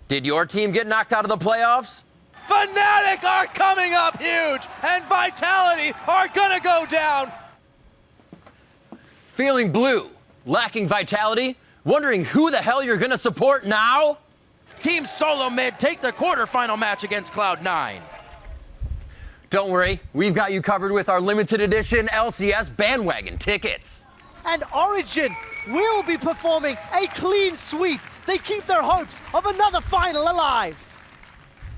Did your team get knocked out of the playoffs? Fnatic are coming up huge, and Vitality are gonna go down. Feeling blue, lacking vitality, wondering who the hell you're gonna support now? Team Solo Mid take the quarterfinal match against Cloud9. Don't worry, we've got you covered with our limited edition LCS bandwagon tickets. And Origin will be performing a clean sweep. They keep their hopes of another final alive.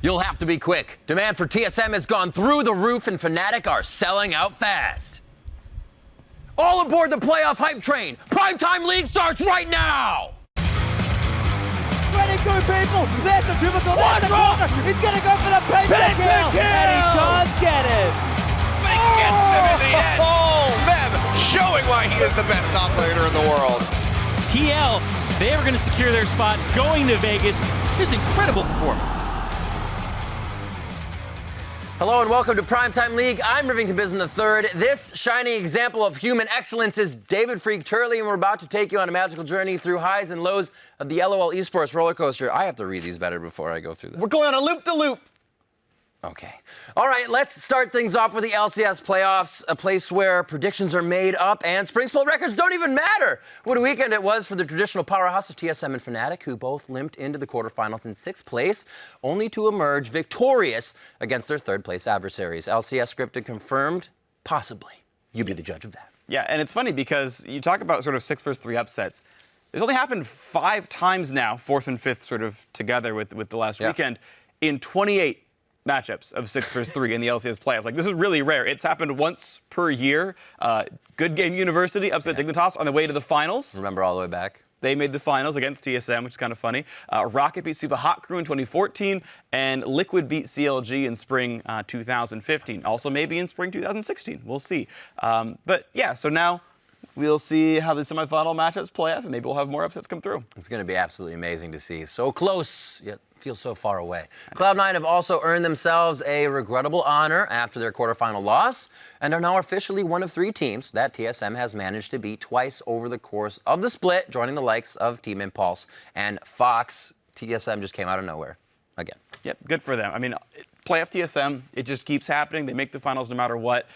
You'll have to be quick. Demand for TSM has gone through the roof and Fnatic are selling out fast. All aboard the playoff hype train. PrimeTime League starts right now! Let it go, people! There's the pivotal, there's the corner! He's gonna go for the Penta kill! And he does get it! But he gets him in the end! Smeb showing why he is the best top laner in the world. TL, they were gonna secure their spot going to Vegas. Just incredible performance. Hello and welcome to PrimeTime League. I'm Rivington Bisson III. This shining example of human excellence is David Freak Turley, and we're about to take you on a magical journey through highs and lows of the LOL esports roller coaster. I have to read these better before I go through them. We're going on a loop-de-loop. Okay. All right, let's start things off with the LCS playoffs, a place where predictions are made up and spring split records don't even matter. What a weekend it was for the traditional powerhouse of TSM and Fnatic, who both limped into the quarterfinals in 6th place, only to emerge victorious against their 3rd place adversaries. LCS scripted confirmed, possibly. You be the judge of that. Yeah, and it's funny because you talk about sort of 6 versus 3 upsets. It's only happened 5 times now, 4th and 5th sort of together with the last weekend, in 28 matchups of 6 versus 3 in the LCS playoffs. Like, this is really rare. It's happened once per year. Good Game University upset Dignitas on the way to the finals. Remember all the way back? They made the finals against TSM, which is kind of funny. Rocket beat Super Hot Crew in 2014, and Liquid beat CLG in spring 2015. Also maybe in spring 2016. We'll see. But yeah, so now we'll see how the semifinal matchups play out, and maybe we'll have more upsets come through. It's going to be absolutely amazing to see. So close, yet feels so far away. Cloud9 have also earned themselves a regrettable honor after their quarterfinal loss and are now officially one of 3 teams that TSM has managed to beat twice over the course of the split, joining the likes of Team Impulse and Fox. TSM just came out of nowhere again. Yep, good for them. I mean, playoff TSM, it just keeps happening. They make the finals no matter what.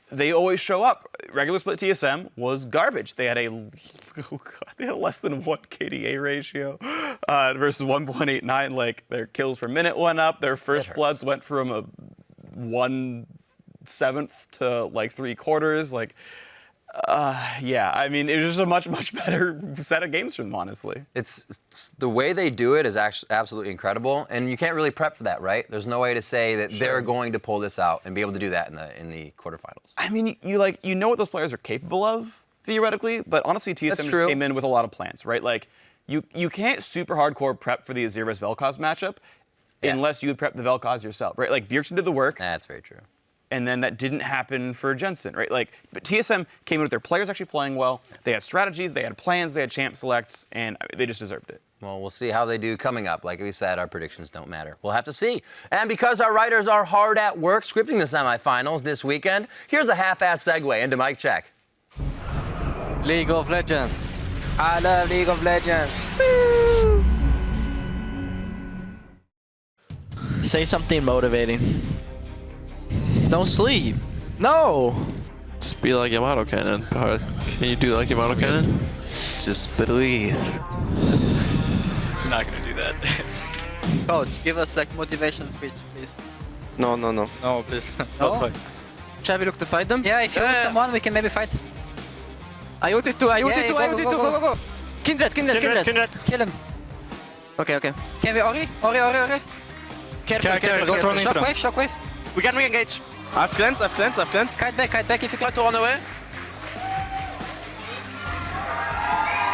They always show up. Regular split TSM was garbage. They had they had a less than 1 KDA ratio versus 1.89. Like, their kills per minute went up. Their first bloods went from a 1/7 to like 3/4. Like, yeah, I mean, it was just a much better set of games for them, honestly. It's the way they do it is actually absolutely incredible, and you can't really prep for that, right? There's no way to say that they're going to pull this out and be able to do that in the quarterfinals. I mean, you know what those players are capable of theoretically, but honestly, TSM just came in with a lot of plans, right? Like, you can't super hardcore prep for the Azir vs Vel'Koz matchup unless you prep the Vel'Koz yourself, right? Like, Bjergsen did the work. That's very true. And then that didn't happen for Jensen, right? Like, but TSM came in with their players actually playing well. They had strategies, they had plans, they had champ selects, and they just deserved it. Well, we'll see how they do coming up. Like we said, our predictions don't matter. We'll have to see. And because our writers are hard at work scripting the semifinals this weekend, here's a half-ass segue into Mic Check. League of Legends. I love League of Legends. Woo! Say something motivating. Don't sleep. No. Just be like Yamato Cannon. Can you do like Yamato Cannon? Just believe. I'm not gonna do that. Coach, give us like motivation speech, please. No. No, please. No? Shall we look to fight them? Yeah, if you want someone, we can maybe fight. I ulted too, go. Kindred. Kill him. Okay. Can we Ori? Ori. Careful, don't run into them. Shockwave. We can re-engage. I've cleansed. Kite back if you can. Try to run away.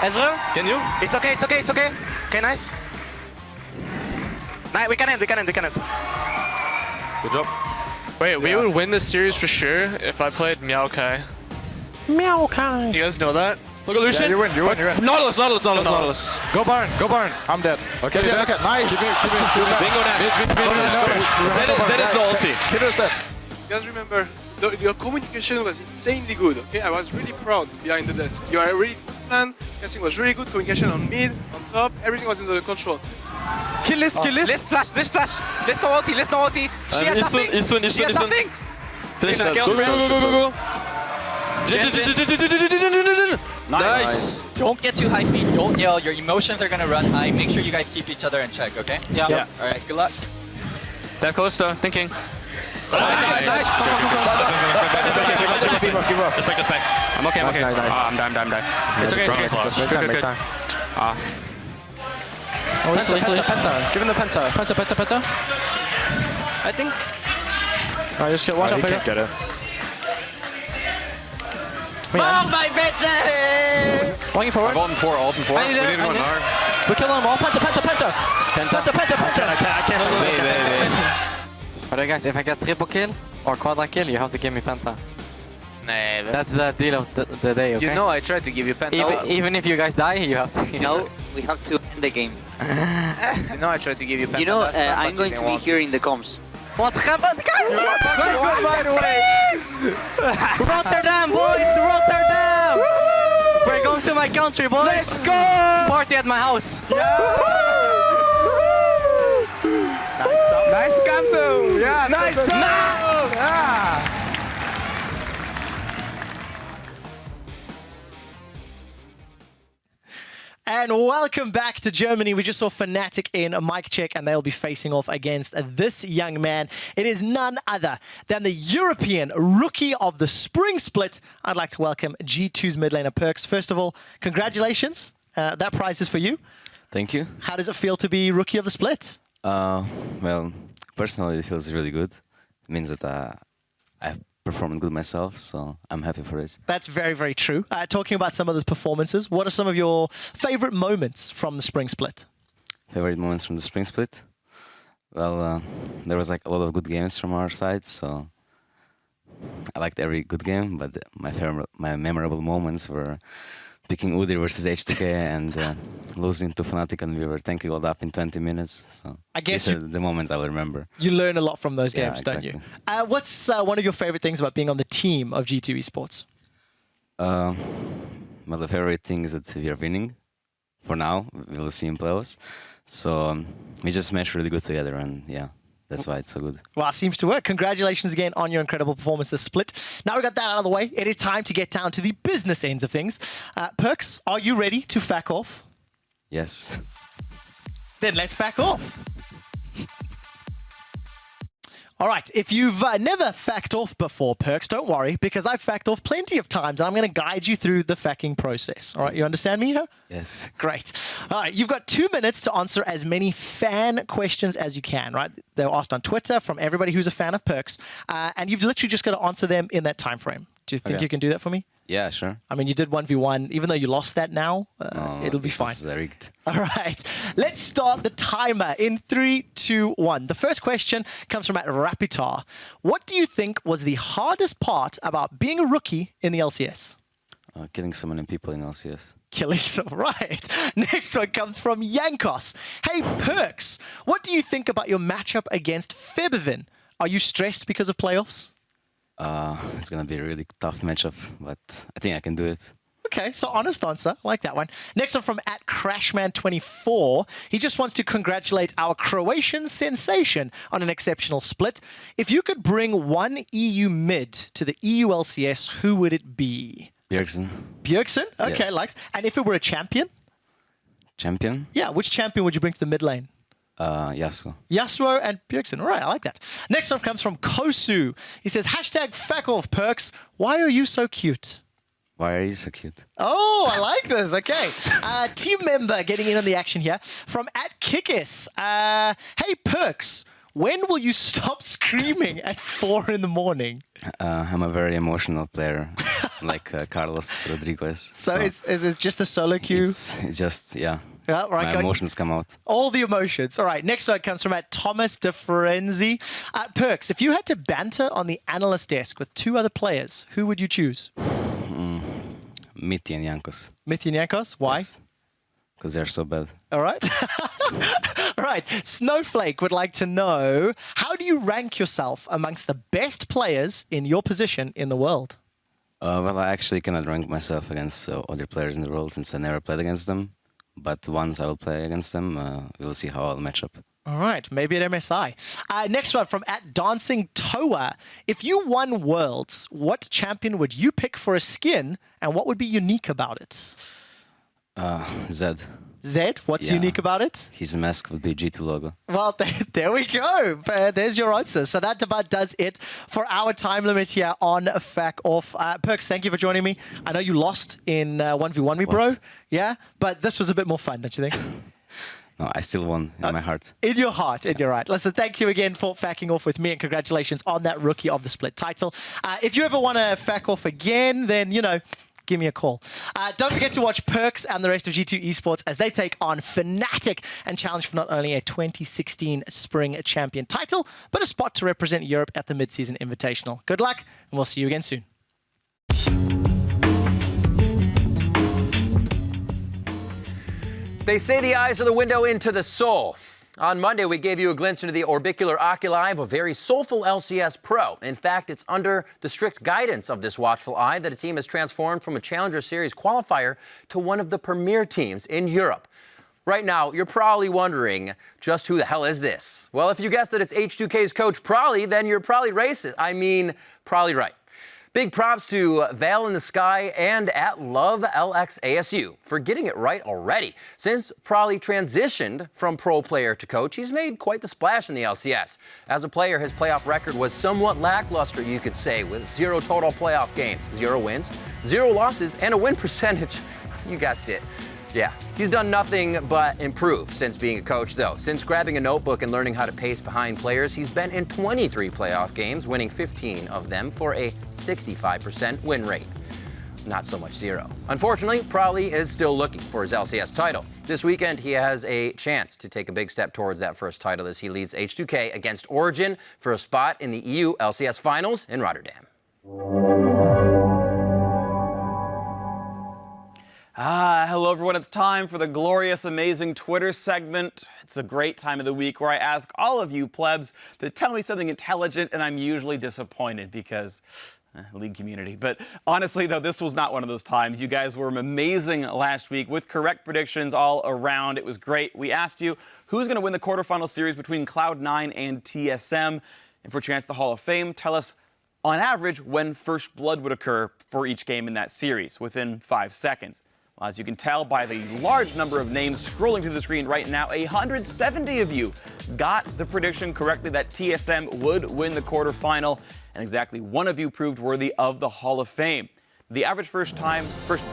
Ezreal? Can you? It's okay. Okay, nice. Nice, we can end. Good job. Wait, we would win this series for sure if I played Maokai. You guys know that? Look at Lucian. Yeah, you win. Nautilus. Go Barn. I'm dead. Okay, nice. Bingo Nash. Zed is the ulti. Kiddo's dead. You guys remember, your communication was insanely good, okay? I was really proud behind the desk. You are really man. Casting was really good. Communication on mid, on top. Everything was under control. Kill list, kill list. List flash. List no ulti. List no ulti. She has nothing. She has nothing. Finish that. Go. Nice. Don't get too high feet. Don't yell. Your emotions are gonna run high. Make sure you guys keep each other in check, okay? Yeah. All right. Good luck. They're close though. Thinking. Nice. Come on. Respect. I'm okay. Nice. I'm dying. It's okay. Good. Penta. Give him the Penta. Penta. I think. Alright, just watch out, Penta. Get it. Oh my goodness! Walking forward. Ult and 4. We need to go in hard. We're killing them all. Penta. I can't. Wait. Alright guys, if I get triple kill or quadra kill, you have to give me Penta. Nah, That's the deal of the day, okay? you know I tried to give you Penta. Even if you guys die, you have to. No, we have to end the game. You know I tried to give you Penta. You know, last time, I'm but going you to didn't be want here it. in the comms. What happened, guys? By the way. Rotterdam, boys! Rotterdam! We're going to my country, boys! Let's go! Party at my house! Nice Kamsu. Yeah. Nice. Yeah. And welcome back to Germany. We just saw Fnatic in a mic check, and they'll be facing off against this young man. It is none other than the European Rookie of the Spring Split. I'd like to welcome G2's mid laner Perkz. First of all, congratulations. That prize is for you. Thank you. How does it feel to be Rookie of the Split? Well, personally, it feels really good. It means that I've performed good myself, so I'm happy for it. That's very, very true. Talking about some of those performances, what are some of your favorite moments from the Spring Split? Favorite moments from the Spring Split? Well, there was like a lot of good games from our side, so I liked every good game, but my memorable moments were picking Udyr versus H2K and losing to Fnatic, and we were tanking all up in 20 minutes. So I guess these are the moments I will remember. You learn a lot from those games, Yeah, don't you? exactly. What's one of your favorite things about being on the team of G2 Esports? Well, the favorite thing is that we are winning. For now, we will see in playoffs. So we just mesh really good together, and yeah, that's why it's so good. Well, it seems to work. Congratulations again on your incredible performance this split. Now we got that out of the way, it is time to get down to the business ends of things. Perkz, are you ready to fack off? Yes. Then let's fack off. All right, if you've never facked off before, Perkz, don't worry, because I've facked off plenty of times, and I'm going to guide you through the facking process. All right, you understand me here? Yes. Great. All right, you've got 2 minutes to answer as many fan questions as you can, right? They were asked on Twitter from everybody who's a fan of Perkz, and you've literally just got to answer them in that time frame. Do you think you can do that for me? Yeah, sure. I mean, you did 1v1. Even though you lost that now, it'll be fine. This is rigged. All right, let's start the timer in 3, 2, 1. The first question comes from @Rapitar. What do you think was the hardest part about being a rookie in the LCS? Killing so many people in LCS. Killing some, right. Next one comes from Yankos. Hey, Perkz, what do you think about your matchup against Febivin? Are you stressed because of playoffs? It's going to be a really tough matchup, but I think I can do it. Okay, so honest answer. I like that one. Next one from @Crashman24. He just wants to congratulate our Croatian sensation on an exceptional split. If you could bring one EU mid to the EU LCS, who would it be? Bjergsen. Bjergsen? Okay, Yes. likes. And if it were a champion? Champion? Yeah, which champion would you bring to the mid lane? Yasuo. Yasuo and Bjergsen. All right, I like that. Next one comes from Kosu. He says, #FackOff Perkz. Why are you so cute? Why are you so cute? Oh, I like this. Okay. Team member getting in on the action here from @Kickis. Hey, Perkz, when will you stop screaming at 4 in the morning? I'm a very emotional player, like Carlos Rodriguez. So is it just a solo queue? It's just, yeah. Yeah, right. My emotions come out. All the emotions. All right. Next one comes from @Thomas DeFrenzy. Perkz, if you had to banter on the analyst desk with 2 other players, who would you choose? Mitty and Yankos. Mithy and Yankos. Why? Because they're so bad. All right. All right. Snowflake would like to know, how do you rank yourself amongst the best players in your position in the world? Well, I actually cannot rank myself against other players in the world since I never played against them. But once I will play against them, we'll see how I'll match up. All right, maybe at MSI. Next one from @DancingToa. If you won Worlds, what champion would you pick for a skin, and what would be unique about it? Zed. Zed? What's unique about it? His mask would be G2 logo. Well, there we go. There's your answer. So that about does it for our time limit here on FAQ Off. Perkz, thank you for joining me. I know you lost in 1v1 me, bro. Yeah, but this was a bit more fun, don't you think? No, I still won in my heart. In your heart, in your heart. Listen, thank you again for FAQing off with me, and congratulations on that Rookie of the Split title. If you ever want to FAQ off again, then, you know, give me a call. Don't forget to watch Perkz and the rest of G2 Esports as they take on Fnatic and challenge for not only a 2016 Spring Champion title, but a spot to represent Europe at the Mid-Season Invitational. Good luck, and we'll see you again soon. They say the eyes are the window into the soul. On Monday, we gave you a glimpse into the orbicular oculi of a very soulful LCS pro. In fact, it's under the strict guidance of this watchful eye that a team has transformed from a Challenger Series qualifier to one of the premier teams in Europe. Right now, you're probably wondering, just who the hell is this? Well, if you guessed that it's H2K's coach Probably, then you're probably racist. I mean, probably right. Big props to Veil in the Sky and @LoveLXASU for getting it right already. Since Probably transitioned from pro player to coach, he's made quite the splash in the LCS. As a player, his playoff record was somewhat lackluster, you could say, with 0 total playoff games, 0 wins, 0 losses, and a win percentage. You guessed it. Yeah, he's done nothing but improve since being a coach, though. Since grabbing a notebook and learning how to pace behind players, he's been in 23 playoff games, winning 15 of them for a 65% win rate. Not so much 0. Unfortunately, Probably is still looking for his LCS title. This weekend, he has a chance to take a big step towards that first title as he leads H2K against Origin for a spot in the EU LCS Finals in Rotterdam. Hello everyone, it's time for the glorious, amazing Twitter segment. It's a great time of the week where I ask all of you plebs to tell me something intelligent, and I'm usually disappointed because League community. But honestly though, this was not one of those times. You guys were amazing last week with correct predictions all around. It was great. We asked you who's going to win the quarterfinal series between Cloud9 and TSM. And for a chance at the Hall of Fame, tell us on average when first blood would occur for each game in that series within 5 seconds. Well, as you can tell by the large number of names scrolling through the screen right now, 170 of you got the prediction correctly that TSM would win the quarterfinal, and exactly 1 of you proved worthy of the Hall of Fame. The average first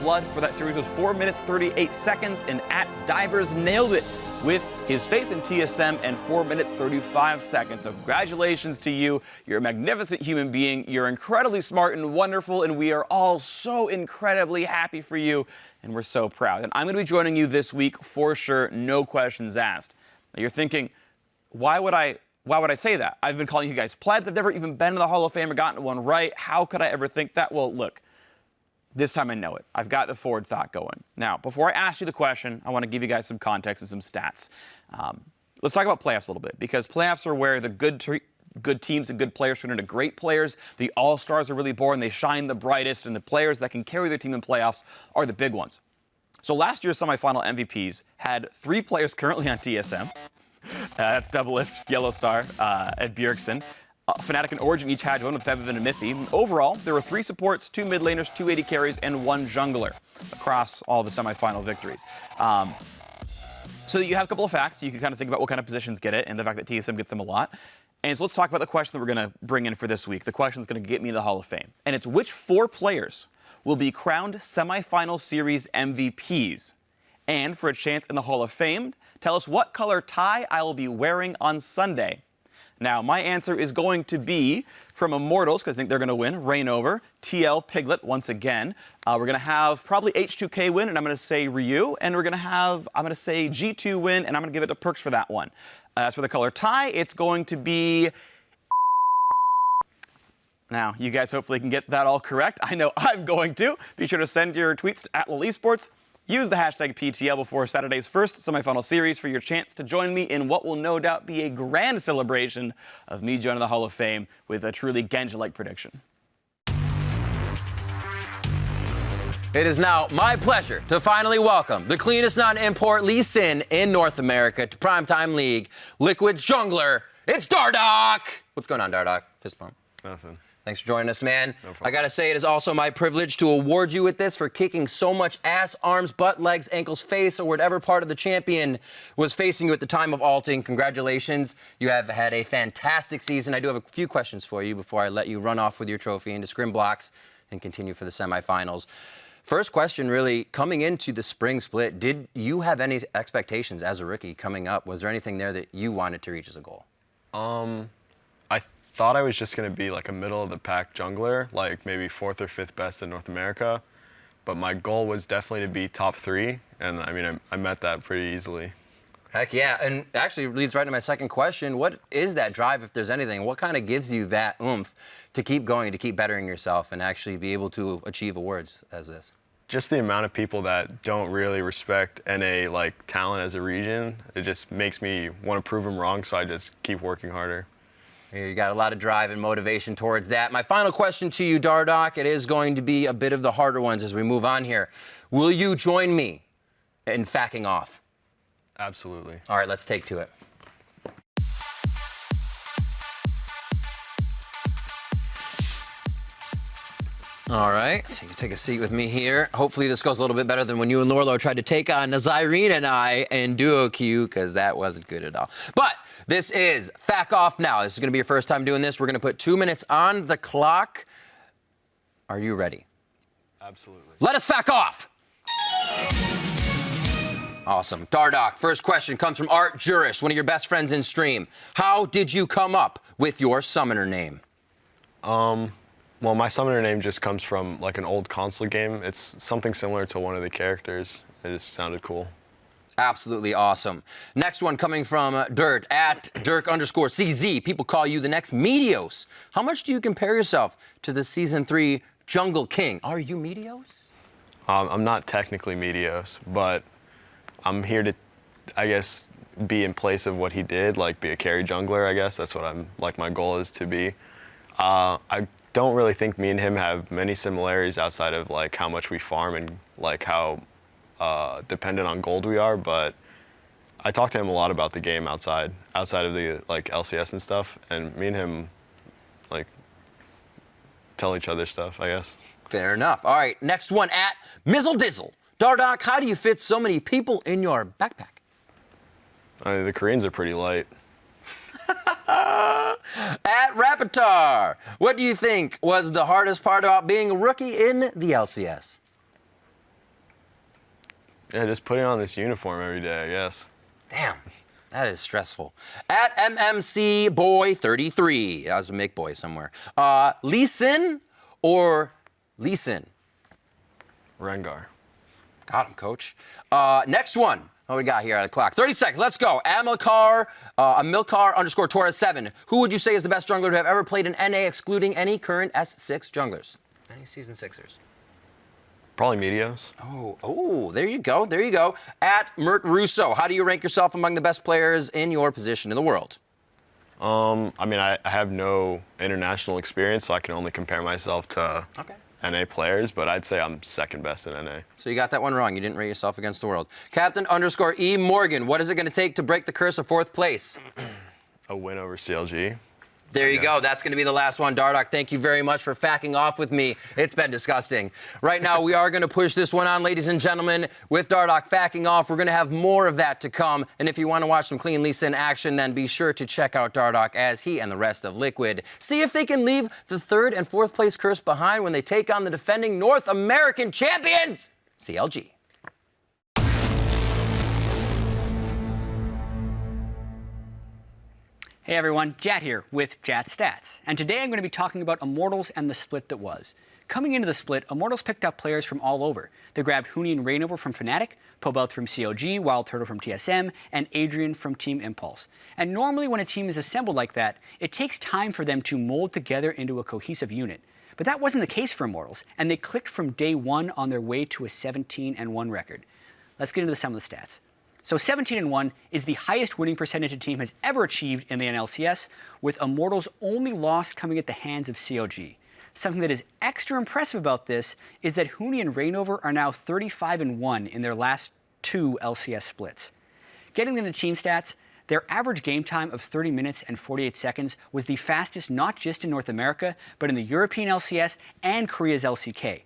blood for that series was 4 minutes 38 seconds, and @Divers nailed it with his faith in TSM and 4 minutes 35 seconds. So congratulations to you. You're a magnificent human being. You're incredibly smart and wonderful, and we are all so incredibly happy for you, and we're so proud. And I'm going to be joining you this week for sure, no questions asked. Now you're thinking, why would I say that? I've been calling you guys plebs. I've never even been to the Hall of Fame or gotten one right. How could I ever think that? Well, look. This time I know it. I've got a forward thought going. Now, before I ask you the question, I want to give you guys some context and some stats. Let's talk about playoffs a little bit, because playoffs are where the good teams and good players turn into great players. The all-stars are really born. They shine the brightest, and the players that can carry their team in playoffs are the big ones. So last year's semifinal MVPs had 3 players currently on TSM. That's Doublelift, Yellowstar, and Bjergsen. Fnatic and Origin each had 1 with Febiven and Mithy. Overall, there were 3 supports, 2 mid laners, 2 AD carries, and 1 jungler across all the semifinal victories. So you have a couple of facts. You can kind of think about what kind of positions get it, and the fact that TSM gets them a lot. And so let's talk about the question that we're going to bring in for this week. The question that's going to get me to the Hall of Fame. And it's which 4 players will be crowned semifinal series MVPs? And for a chance in the Hall of Fame, tell us what color tie I will be wearing on Sunday. Now, my answer is going to be from Immortals, because I think they're going to win, Reignover, TL, Piglet, once again. We're going to have probably H2K win, and I'm going to say Ryu. And we're going to have, I'm going to say G2 win, and I'm going to give it to Perkz for that one. As for the color tie, it's going to be... Now, you guys hopefully can get that all correct. I know I'm going to. Be sure to send your tweets to @LolEsports. Use the hashtag PTL before Saturday's first semifinal series for your chance to join me in what will no doubt be a grand celebration of me joining the Hall of Fame with a truly Genji-like prediction. It is now my pleasure to finally welcome the cleanest non-import Lee Sin in North America to PrimeTime League, Liquid's jungler. It's Dardoch. What's going on, Dardoch? Fist bump. Nothing. Thanks for joining us, man. No problem. I gotta say, it is also my privilege to award you with this for kicking so much ass, arms, butt, legs, ankles, face, or whatever part of the champion was facing you at the time of alting. Congratulations. You have had a fantastic season. I do have a few questions for you before I let you run off with your trophy into scrim blocks and continue for the semifinals. First question, really, coming into the spring split, did you have any expectations as a rookie coming up? Was there anything there that you wanted to reach as a goal? I thought I was just going to be like a middle-of-the-pack jungler, like maybe 4th or 5th best in North America. But my goal was definitely to be top 3, and I mean, I met that pretty easily. Heck yeah, and actually leads right to my second question. What is that drive, if there's anything? What kind of gives you that oomph to keep going, to keep bettering yourself, and actually be able to achieve awards as this? Just the amount of people that don't really respect NA like talent as a region, it just makes me want to prove them wrong, so I just keep working harder. You got a lot of drive and motivation towards that. My final question to you, Dardoch, it is going to be a bit of the harder ones as we move on here. Will you join me in facking off? Absolutely. All right, let's take to it. All right, so you can take a seat with me here. Hopefully this goes a little bit better than when you and Lorlo tried to take on Nazirene and I in duo queue, because that wasn't good at all. But this is Fack Off Now. This is going to be your first time doing this. We're going to put 2 minutes on the clock. Are you ready? Absolutely. Let us fack off. Awesome. Dardoch, first question comes from Art Jurish, one of your best friends in stream. How did you come up with your summoner name? Well, my summoner name just comes from like an old console game. It's something similar to one of the characters. It just sounded cool. Absolutely awesome. Next one coming from Dirt, at Dirk_CZ. People call you the next Meteos. How much do you compare yourself to the Season 3 Jungle King? Are you Meteos? I'm not technically Meteos, but I'm here to, I guess, be in place of what he did, like be a carry jungler, I guess. That's what my goal is to be. I don't really think me and him have many similarities outside of like how much we farm and like how dependent on gold we are, but I talked to him a lot about the game outside of the like LCS and stuff, and me and him like tell each other stuff, I guess. Fair enough. All right, next one at Mizzle Dizzle. Dardoch, how do you fit so many people in your backpack? I mean, the Koreans are pretty light. At Rapitar, what do you think was the hardest part about being a rookie in the LCS? Yeah, just putting on this uniform every day, I guess. Damn, that is stressful. At MMC Boy 33, that was a make boy somewhere. Lee Sin or Lee Sin? Rengar. Got him, coach. Next one. What we got here at the clock? 30 seconds. Let's go. Amilcar_Torres7. Who would you say is the best jungler to have ever played in NA, excluding any current S6 junglers? Any Season 6ers? Probably Meteos. Oh, there you go. There you go. At Mert Russo, how do you rank yourself among the best players in your position in the world? I mean, I have no international experience, so I can only compare myself to NA players, but I'd say I'm second best in NA. So you got that one wrong. You didn't rate yourself against the world. Captain_E Morgan, what is it going to take to break the curse of 4th place? A win over CLG. There you go. That's going to be the last one. Dardoch, thank you very much for facking off with me. It's been disgusting. Right now, we are going to push this one on, ladies and gentlemen. With Dardoch facking off, we're going to have more of that to come. And if you want to watch some clean Lee Sin action, then be sure to check out Dardoch as he and the rest of Liquid see if they can leave the 3rd and 4th place curse behind when they take on the defending North American champions, CLG. Hey everyone, Jatt here with Jatt Stats, and today I'm going to be talking about Immortals and the split that was. Coming into the split, Immortals picked up players from all over. They grabbed Huni and Rainover from Fnatic, Pobelt from COG, Wild Turtle from TSM, and Adrian from Team Impulse. And normally when a team is assembled like that, it takes time for them to mold together into a cohesive unit. But that wasn't the case for Immortals, and they clicked from day one on their way to a 17-1 record. Let's get into some of the stats. So 17-1 is the highest winning percentage a team has ever achieved in the NLCS, with Immortals' only loss coming at the hands of COG. Something that is extra impressive about this is that Huni and Rainover are now 35-1 in their last 2 LCS splits. Getting into team stats, their average game time of 30 minutes and 48 seconds was the fastest not just in North America, but in the European LCS and Korea's LCK.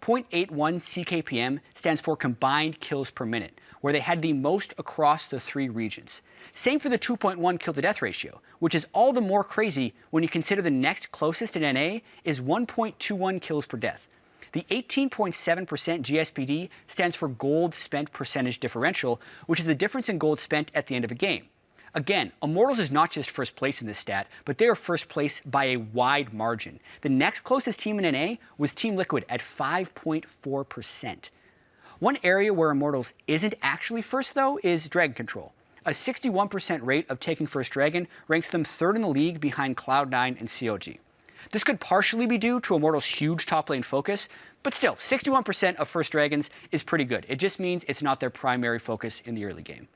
0.81 CKPM stands for combined kills per minute, where they had the most across the 3 regions. Same for the 2.1 kill-to-death ratio, which is all the more crazy when you consider the next closest in NA is 1.21 kills per death. The 18.7% GSPD stands for gold spent percentage differential, which is the difference in gold spent at the end of a game. Again, Immortals is not just first place in this stat, but they are first place by a wide margin. The next closest team in NA was Team Liquid at 5.4%. One area where Immortals isn't actually first, though, is Dragon Control. A 61% rate of taking first Dragon ranks them 3rd in the league behind Cloud9 and COG. This could partially be due to Immortals' huge top lane focus, but still, 61% of first Dragons is pretty good. It just means it's not their primary focus in the early game.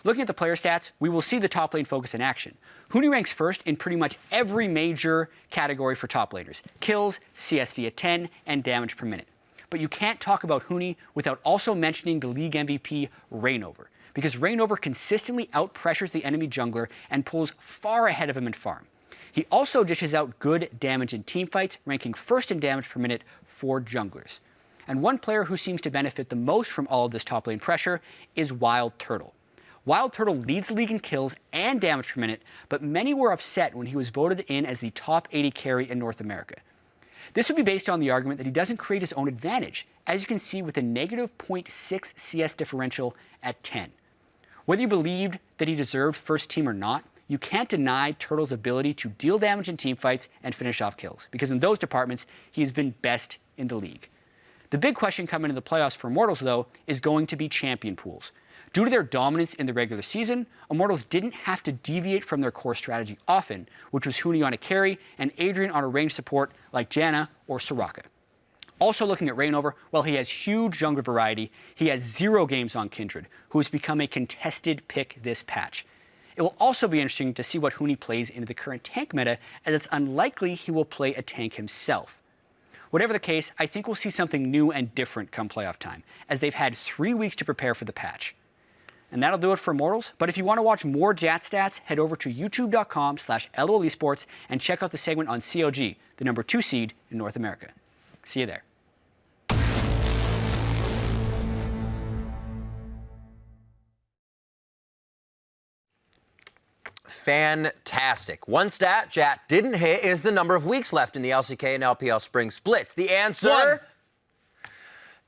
Looking at the player stats, we will see the top lane focus in action. Huni ranks first in pretty much every major category for top laners: kills, CSD at 10, and damage per minute. But you can't talk about Huni without also mentioning the league MVP, Rainover, because Rainover consistently out-pressures the enemy jungler and pulls far ahead of him in farm. He also dishes out good damage in teamfights, ranking first in damage per minute for junglers. And one player who seems to benefit the most from all of this top lane pressure is Wild Turtle. Wild Turtle leads the league in kills and damage per minute, but many were upset when he was voted in as the top 80 carry in North America. This would be based on the argument that he doesn't create his own advantage, as you can see with a negative 0.6 CS differential at 10. Whether you believed that he deserved first team or not, you can't deny Turtle's ability to deal damage in teamfights and finish off kills, because in those departments, he has been best in the league. The big question coming into the playoffs for Immortals, though, is going to be champion pools. Due to their dominance in the regular season, Immortals didn't have to deviate from their core strategy often, which was Huni on a carry and Adrian on a range support like Janna or Soraka. Also looking at Rainover, while he has huge jungler variety, he has 0 games on Kindred, who has become a contested pick this patch. It will also be interesting to see what Huni plays into the current tank meta, as it's unlikely he will play a tank himself. Whatever the case, I think we'll see something new and different come playoff time, as they've had 3 weeks to prepare for the patch. And that'll do it for Immortals, but if you want to watch more Jatt stats, head over to youtube.com/LOLesports and check out the segment on COG, the number 2 seed in North America. See you there. Fantastic. One stat Jatt didn't hit is the number of weeks left in the LCK and LPL spring splits. The answer... 1.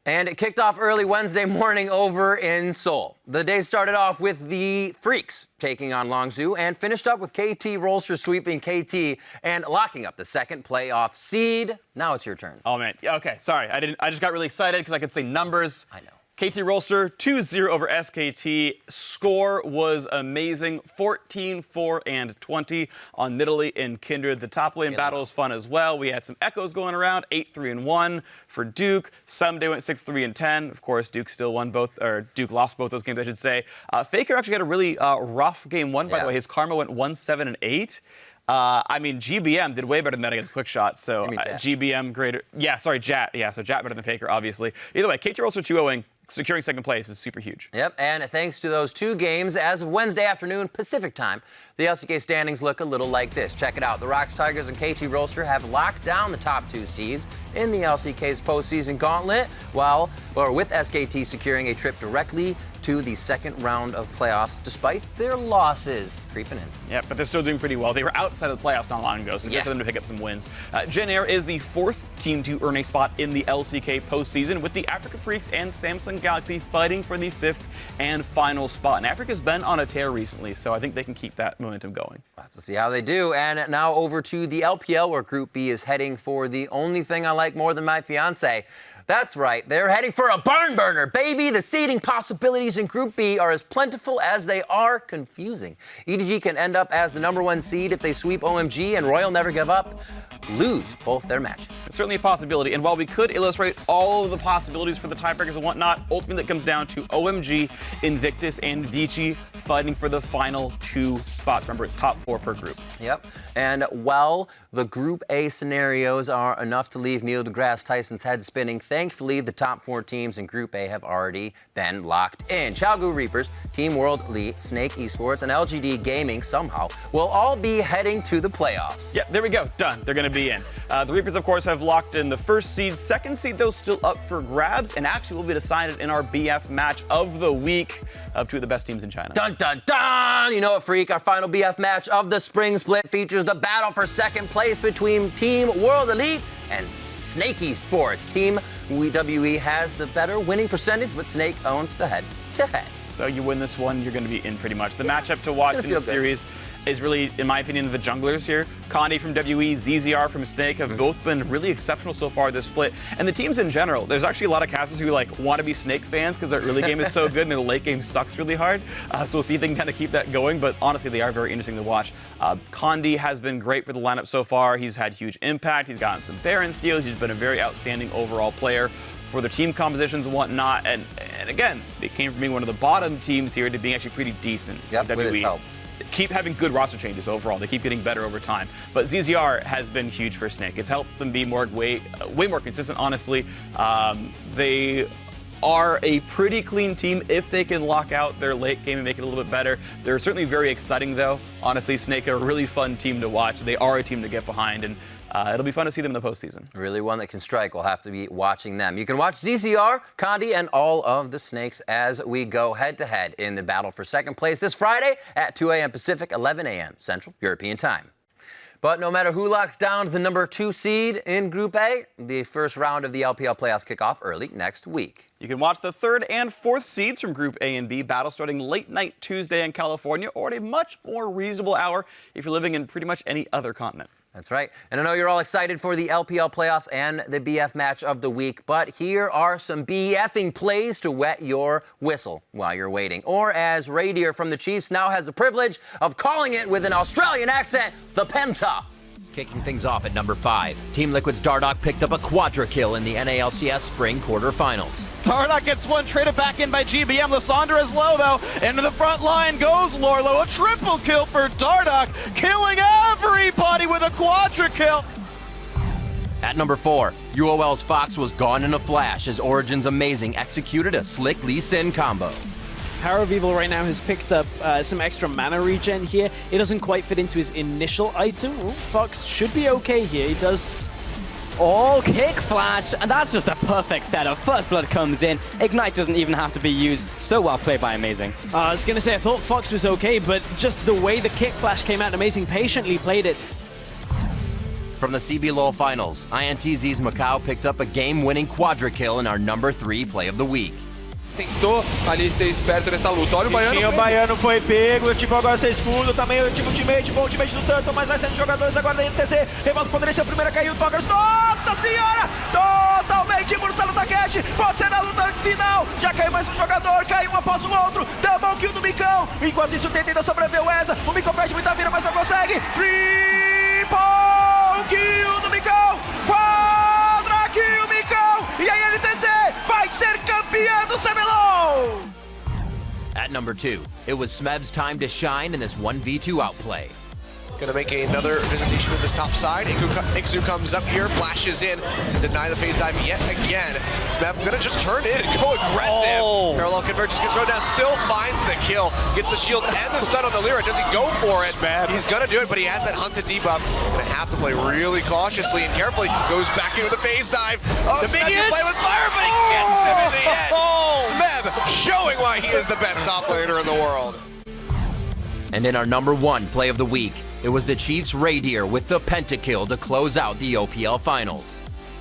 And it kicked off early Wednesday morning over in Seoul. The day started off with the Freaks taking on Longzhou and finished up with KT Rolster sweeping KT and locking up the second playoff seed. Now it's your turn. Oh, man. Okay, sorry. I just got really excited because I could say numbers. I know. KT Rolster 2-0 over SKT. Score was amazing. 14-4-20 on Nidalee and Kindred. The top lane battle was fun as well. We had some echoes going around. 8-3-1 for Duke. Someday went 6-3-10. Of course, Duke still won both, or Duke lost both those games, I should say. Faker actually had a really rough game 1, by the way. His karma went 1-7-8. I mean, GBM did way better than that against Quickshot, so GBM greater. Yeah, sorry, Jatt. Yeah, so Jatt better than Faker, obviously. Either way, KT Rolster 2-0ing. Securing second place is super huge. Yep, and thanks to those 2 games, as of Wednesday afternoon Pacific time, the LCK standings look a little like this. Check it out. The Rocks, Tigers, and KT Rolster have locked down the top 2 seeds in the LCK's postseason gauntlet, with SKT securing a trip directly to the second round of playoffs, despite their losses creeping in. Yeah, but they're still doing pretty well. They were outside of the playoffs not long ago, so good for them to pick up some wins. Gen Air is the 4th team to earn a spot in the LCK postseason, with the Africa Freaks and Samsung Galaxy fighting for the 5th and final spot. And Africa's been on a tear recently, so I think they can keep that momentum going. Let's see how they do. And now over to the LPL, where Group B is heading for the only thing I like more than my fiance. That's right, they're heading for a barn burner, baby! The seeding possibilities in Group B are as plentiful as they are confusing. EDG can end up as the number 1 seed if they sweep OMG, and Royal Never Give Up lose both their matches. It's certainly a possibility, and while we could illustrate all of the possibilities for the tiebreakers and whatnot, ultimately it comes down to OMG, Invictus, and Vici fighting for the final 2 spots. Remember, it's top 4 per group. Yep. And while the Group A scenarios are enough to leave Neil deGrasse Tyson's head spinning, thankfully the top 4 teams in Group A have already been locked in. Chalgu Reapers, Team World Elite, Snake Esports, and LGD Gaming somehow will all be heading to the playoffs. Yeah, there we go. Done. They're going to be in. The Reapers, of course, have locked in the first seed. Second seed, though, still up for grabs, and actually will be decided in our BF match of the week of 2 of the best teams in China. Dun, dun, dun! You know what, Freak? Our final BF match of the spring split features the battle for second place between Team World Elite and Snake Esports. Team WE has the better winning percentage, but Snake owns the head-to-head. So you win this one, you're going to be in pretty much. The matchup to watch in the series is really, in my opinion, the junglers here. Condi from WE, ZZR from Snake have both been really exceptional so far this split. And the teams in general, there's actually a lot of casters who want to be Snake fans because their early game is so good and their late game sucks really hard. So we'll see if they can kind of keep that going. But honestly, they are very interesting to watch. Condi has been great for the lineup so far. He's had huge impact. He's gotten some Baron steals. He's been a very outstanding overall player for their team compositions and whatnot. And again, they came from being one of the bottom teams here to being actually pretty decent. Yep, with his help. Keep having good roster changes overall. They keep getting better over time. But ZZR has been huge for Snake. It's helped them be way more consistent, honestly. They are a pretty clean team if they can lock out their late game and make it a little bit better. They're certainly very exciting, though. Honestly, Snake are a really fun team to watch. They are a team to get behind, and it'll be fun to see them in the postseason. Really one that can strike. We'll have to be watching them. You can watch ZZR, Condi, and all of the Snakes as we go head-to-head in the battle for second place this Friday at 2 a.m. Pacific, 11 a.m. Central European Time. But no matter who locks down the number 2 seed in Group A, the first round of the LPL playoffs kick off early next week. You can watch the 3rd and 4th seeds from Group A and B battle starting late night Tuesday in California, or at a much more reasonable hour if you're living in pretty much any other continent. That's right. And I know you're all excited for the LPL playoffs and the BF match of the week, but here are some BFing plays to wet your whistle while you're waiting. Or as Radier from the Chiefs now has the privilege of calling it with an Australian accent, the Penta. Kicking things off at number 5, Team Liquid's Dardoch picked up a quadra kill in the NALCS Spring quarterfinals. Dardoch gets one, traded back in by GBM. Lysandra is low, though. Into the front line goes Lorlo. A triple kill for Dardoch, killing everybody with a quadra kill. At number 4, UOL's Fox was gone in a flash as Origin's Amazing executed a slick Lee Sin combo. Power of Evil right now has picked up some extra mana regen here. It doesn't quite fit into his initial item. Ooh, Fox should be okay here. He does... Oh, kick flash, and that's just a perfect setup. First blood comes in, Ignite doesn't even have to be used. So well played by Amazing. I was gonna say, I thought Fox was okay, but just the way the kick flash came out, Amazing patiently played it. From the CBLOL Finals, INTZ's Macau picked up a game-winning quadra kill in our number 3 play of the week. Tentou ali ser esperto nessa luta. Olha o Baiano. O Baiano foi pego, tipo agora sem escudo, também o time ultimate, bom ultimate do Turtle, mas vai sendo jogadores agora da NTZ. Revolta poderia ser o primeiro a cair, o Togers, nossa senhora! Totalmente impulsado o Taquete, pode ser na luta final, já caiu mais um jogador, caiu um após o outro, double kill do Micão, enquanto isso tenta ainda sobreviver o Eza, o Micão perde muita vida, mas não consegue, triple kill do Micão, quadra kill Micão, e a NTZ vai ser campeã do CBLOL! At number 2, it was Smeb's time to shine in this 1v2 outplay. Gonna make another visitation to this top side. Ixu comes up here, flashes in to deny the phase dive yet again. Smeb gonna just turn in and go aggressive. Parallel convergence gets thrown down, still finds the kill. Gets the shield and the stun on the Lyra. Does he go for it? He's gonna do it, but he has that hunted debuff. Gonna have to play really cautiously and carefully. Goes back into the phase dive. Oh, Smeb can play with fire, but he gets him in the end. Smeb showing why he is the best top laner in the world. And in our number 1 play of the week, it was the Chiefs' Radier with the pentakill to close out the OPL Finals.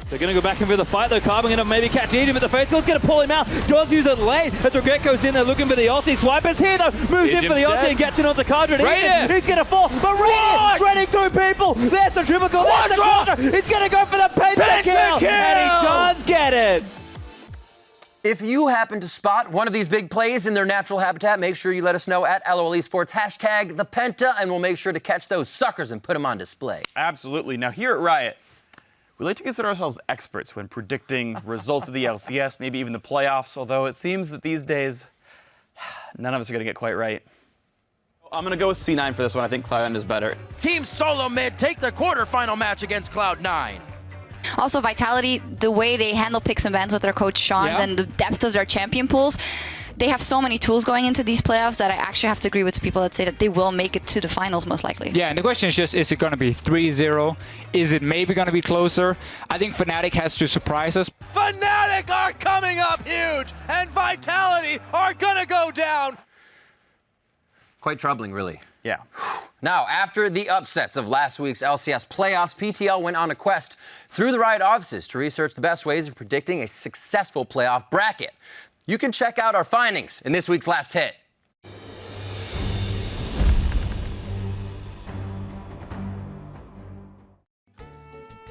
They're going to go back in for the fight, though. Carbon going to maybe catch him, but the face goal's going to pull him out. Does use it late as Regret goes in there looking for the ulti. Swiper's here, though. Moves in for the ulti and gets it onto Cardra. He's going to fall, but Radier running through people. There's the triple kill. There's the quadra. He's going to go for the pentakill. And he does get it. If you happen to spot one of these big plays in their natural habitat, make sure you let us know at LOL Esports, hashtag the Penta, and we'll make sure to catch those suckers and put them on display. Absolutely. Now, here at Riot, we like to consider ourselves experts when predicting results of the LCS, maybe even the playoffs, although it seems that these days, none of us are going to get quite right. I'm going to go with C9 for this one. I think Cloud9 is better. Team Solo Mid take the quarterfinal match against Cloud9. Also, Vitality, the way they handle picks and bans with their coach Sean's and the depth of their champion pools, they have so many tools going into these playoffs that I actually have to agree with the people that say that they will make it to the finals most likely. Yeah, and the question is just, is it going to be 3-0? Is it maybe going to be closer? I think Fnatic has to surprise us. Fnatic are coming up huge, and Vitality are gonna go down. Quite troubling, really. Yeah. Now, after the upsets of last week's LCS playoffs, PTL went on a quest through the Riot offices to research the best ways of predicting a successful playoff bracket. You can check out our findings in this week's Last Hit.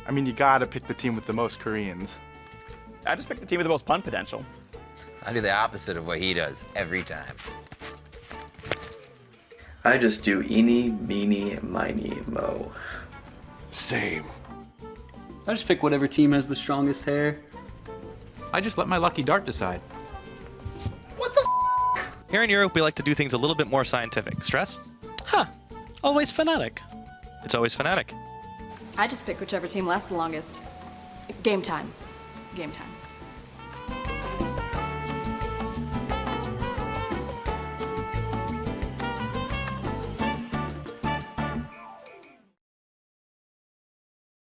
I mean, you gotta pick the team with the most Koreans. I just picked the team with the most pun potential. I do the opposite of what he does every time. I just do eeny, meeny, miny, mo. Same. I just pick whatever team has the strongest hair. I just let my lucky dart decide. Here in Europe, we like to do things a little bit more scientific. Stress? Huh. Always Fnatic. It's always Fnatic. I just pick whichever team lasts the longest. Game time. Game time.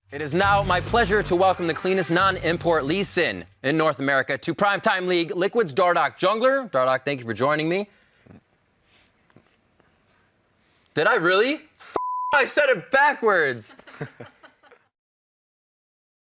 It is now my pleasure to welcome the cleanest non-import Lee Sin in North America to PrimeTime League, Liquid's Dardoch Jungler. Dardoch, thank you for joining me. Did I really? I said it backwards.